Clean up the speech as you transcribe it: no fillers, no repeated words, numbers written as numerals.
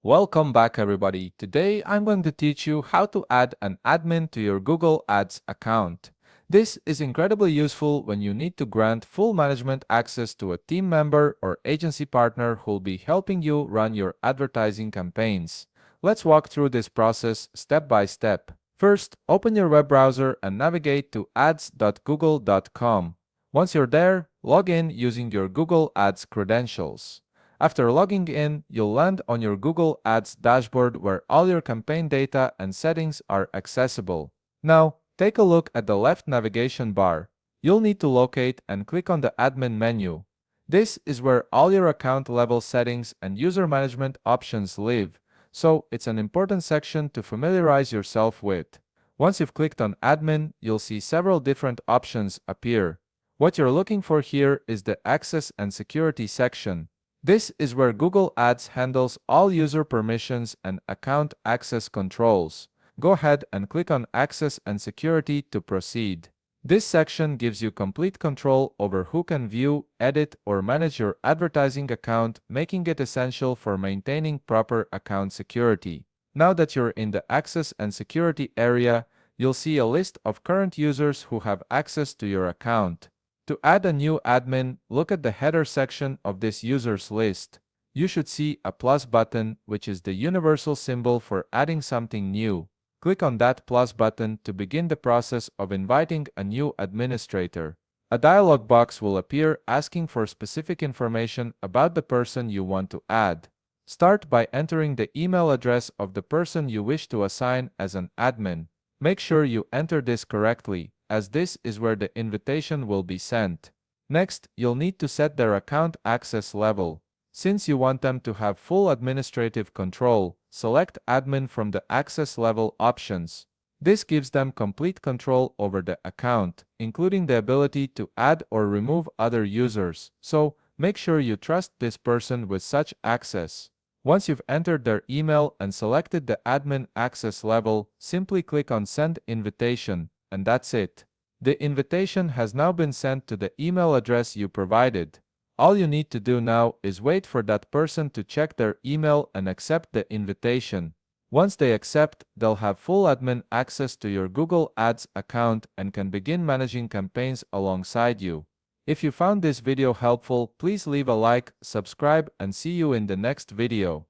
Welcome back everybody. Today I'm going to teach you how to add an admin to your Google Ads account. This is incredibly useful when you need to grant full management access to a team member or agency partner who'll be helping you run your advertising campaigns. Let's walk through this process step by step. First, open your web browser and navigate to ads.google.com. Once you're there, log in using your Google Ads credentials. After logging in, you'll land on your Google Ads dashboard where all your campaign data and settings are accessible. Now, take a look at the left navigation bar. You'll need to locate and click on the Admin menu. This is where all your account level settings and user management options live, so it's an important section to familiarize yourself with. Once you've clicked on Admin, you'll see several different options appear. What you're looking for here is the Access and Security section. This is where Google Ads handles all user permissions and account access controls. Go ahead and click on Access and Security to proceed. This section gives you complete control over who can view, edit, or manage your advertising account, making it essential for maintaining proper account security. Now that you're in the Access and Security area, you'll see a list of current users who have access to your account. To add a new admin, look at the header section of this users list. You should see a plus button, which is the universal symbol for adding something new. Click on that plus button to begin the process of inviting a new administrator. A dialog box will appear asking for specific information about the person you want to add. Start by entering the email address of the person you wish to assign as an admin. Make sure you enter this correctly, as this is where the invitation will be sent. Next, you'll need to set their account access level. Since you want them to have full administrative control, select Admin from the access level options. This gives them complete control over the account, including the ability to add or remove other users, so make sure you trust this person with such access. Once you've entered their email and selected the admin access level, simply click on Send Invitation, and that's it. The invitation has now been sent to the email address you provided. All you need to do now is wait for that person to check their email and accept the invitation. Once they accept, they'll have full admin access to your Google Ads account and can begin managing campaigns alongside you. If you found this video helpful, please leave a like, subscribe, and see you in the next video.